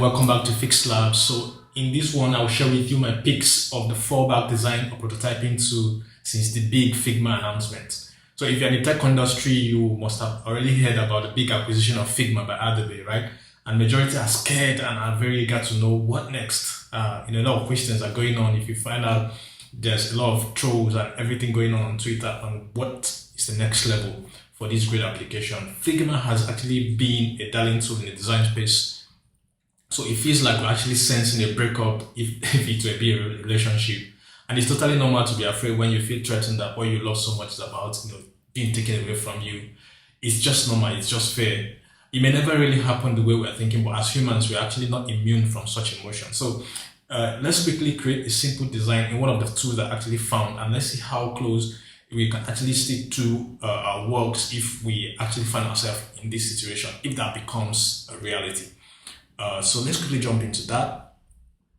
welcome back to Fix Lab. So in this one, I'll share with you my picks of the fallback design or prototyping tool since the big Figma announcement. So if you're in the tech industry, you must have already heard about the big acquisition of Figma by Adobe, right? And majority are scared and are very eager to know what next. A lot of questions are going on. If you find out there's a lot of trolls and everything going on Twitter on what is the next level for this great application. Figma has actually been a darling tool in the design space. So it feels like we're actually sensing a breakup if it will be a relationship. And it's totally normal to be afraid when you feel threatened that what you love so much is about being taken away from you. It's just normal, it's just fair. It may never really happen the way we're thinking, but as humans, we're actually not immune from such emotion. So let's quickly create a simple design in one of the tools that I actually found, and let's see how close we can actually stick to our works if we actually find ourselves in this situation, if that becomes a reality. So let's quickly jump into that.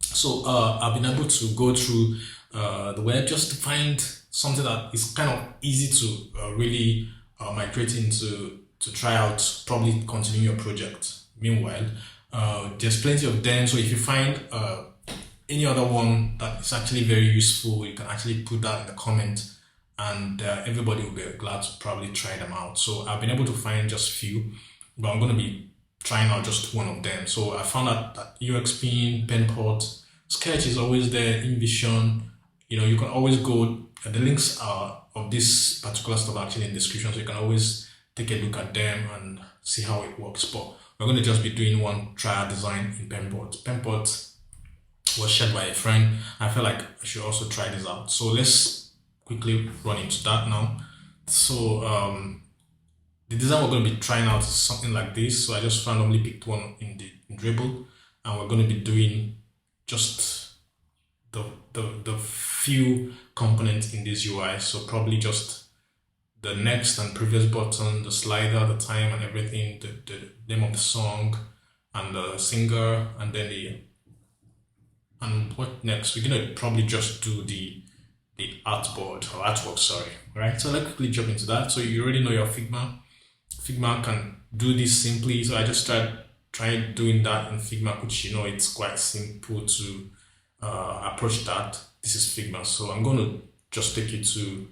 So I've been able to go through the web just to find something that is kind of easy to really migrate into to try out, probably continue your project. Meanwhile, there's plenty of them. So if you find any other one that is actually very useful, you can actually put that in the comment, and everybody will be glad to probably try them out. So I've been able to find just a few, but I'm going to be trying out just one of them. So I found out that UXPin, PenPot, Sketch is always there, InVision. You can always go, the links are of this particular stuff actually in the description, so you can always take a look at them and see how it works. But we're going to just be doing one trial design in PenPot. PenPot was shared by a friend. I feel like I should also try this out. So let's quickly run into that now. So the design we're going to be trying out is something like this. So I just randomly picked one in Dribble, and we're going to be doing just the few components in this UI. So probably just the next and previous button, the slider, the time and everything, the name of the song and the singer, and then and what next? We're going to probably just do the artwork, sorry. Right? So let's quickly jump into that. So you already know your Figma. Figma can do this simply, so I just tried doing that in Figma, which it's quite simple to approach that. This is Figma, so I'm going to just take you to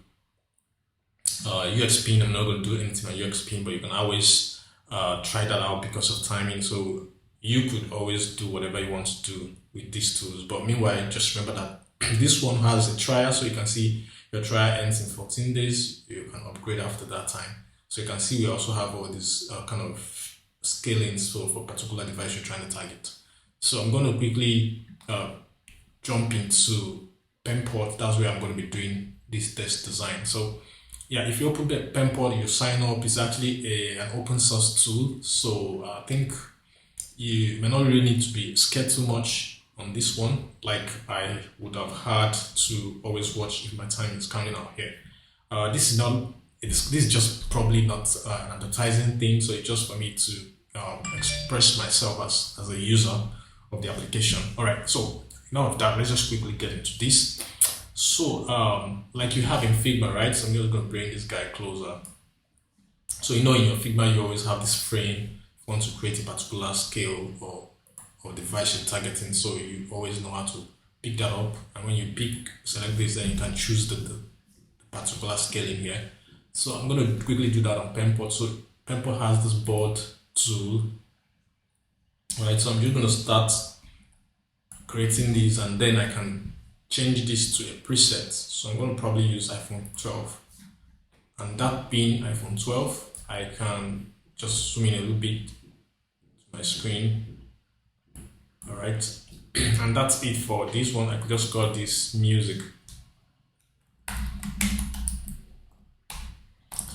UXPin. I'm not going to do anything on UXPin, but you can always try that out because of timing. So you could always do whatever you want to do with these tools. But meanwhile, just remember that this one has a trial, so you can see your trial ends in 14 days. You can upgrade after that time. So you can see we also have all this kind of scaling for particular device you're trying to target. So I'm going to quickly jump into PenPot. That's where I'm going to be doing this test design. So yeah, if you open the PenPot, you sign up. It's actually an open source tool. So I think you may not really need to be scared too much on this one, like I would have had to always watch if my time is counting out here. This is just probably not an advertising thing, so it's just for me to express myself as a user of the application. All right, so now of that, let's just quickly get into this. So like you have in Figma, right? So I'm just going to bring this guy closer. So in your Figma, you always have this frame. If you want to create a particular scale or device you're targeting, so you always know how to pick that up. And when you select this, then you can choose the particular scale in here. So I'm going to quickly do that on PenPot. So PenPot has this board tool. All right, so I'm just going to start creating these, and then I can change this to a preset. So I'm going to probably use iPhone 12. And that being iPhone 12, I can just zoom in a little bit to my screen. All right, and that's it for this one. I could just call this music.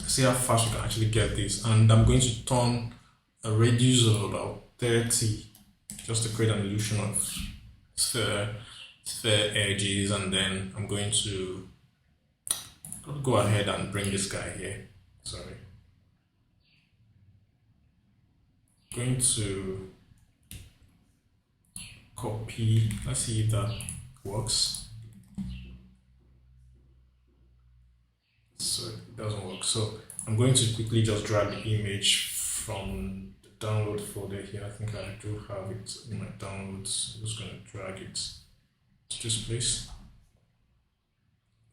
See how fast we can actually get this, and I'm going to turn a radius of about 30 just to create an illusion of sphere edges, and then I'm going to go ahead and bring this guy here. Sorry, going to copy. Let's see if that works. So it doesn't work. So I'm going to quickly just drag the image from the download folder here. I think I do have it in my downloads. I'm just going to drag it to this place.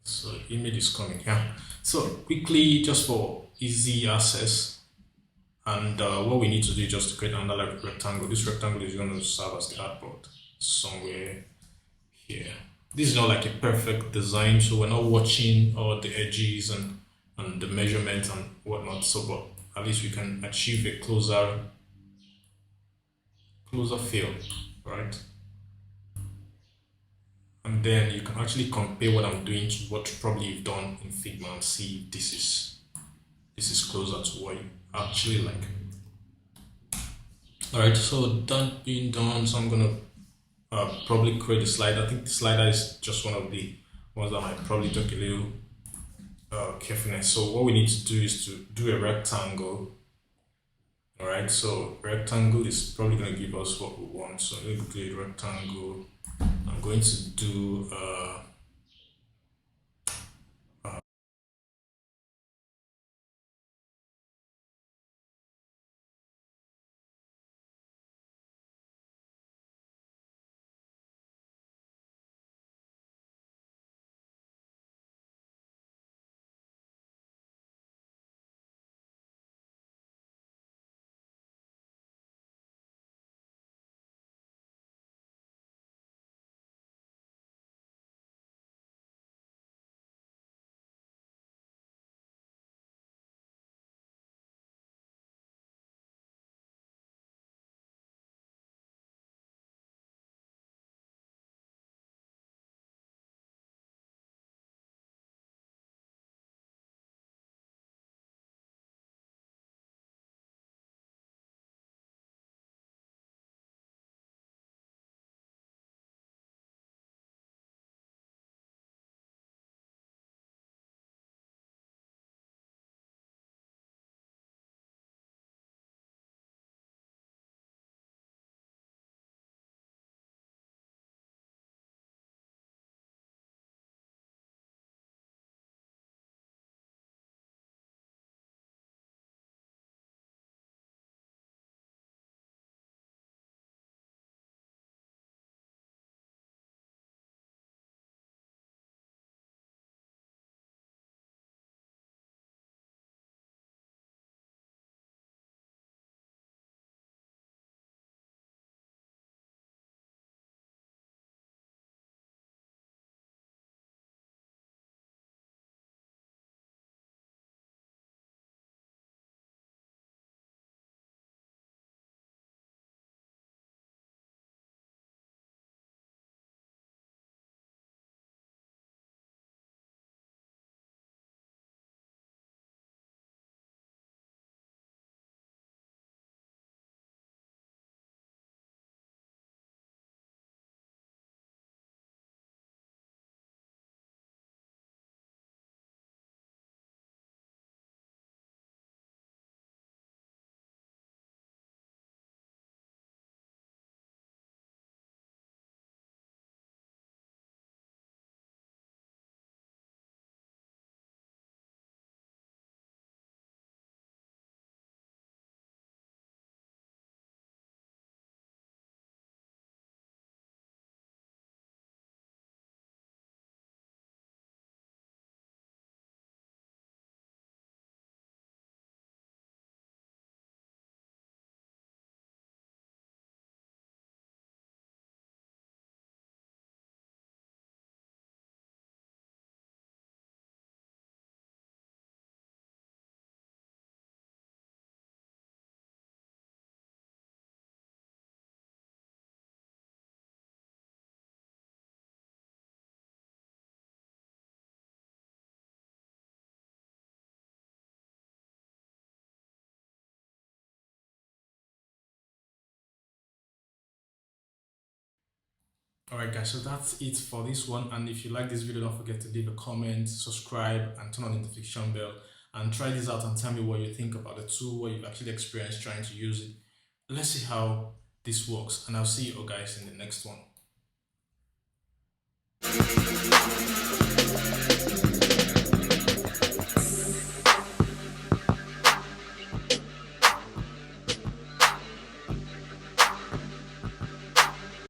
So the image is coming here. So quickly, just for easy access, and what we need to do is just to create another rectangle. This rectangle is going to serve as the artboard somewhere here. This is not like a perfect design, so we're not watching all the edges and the measurements and whatnot. So, but at least we can achieve a closer feel, right? And then you can actually compare what I'm doing to what probably you've done in Figma and see if this is closer to what you actually like. All right, so that being done, so I'm gonna probably create a slider. I think the slider is just one of the ones that might probably take a little carefulness. So what we need to do is to do a rectangle. All right, so rectangle is probably going to give us what we want. So let's do a rectangle. I'm going to do Alright guys, so that's it for this one, and if you like this video, don't forget to leave a comment, subscribe and turn on the notification bell, and try this out and tell me what you think about the tool, what you've actually experienced trying to use it. Let's see how this works, and I'll see you guys in the next one.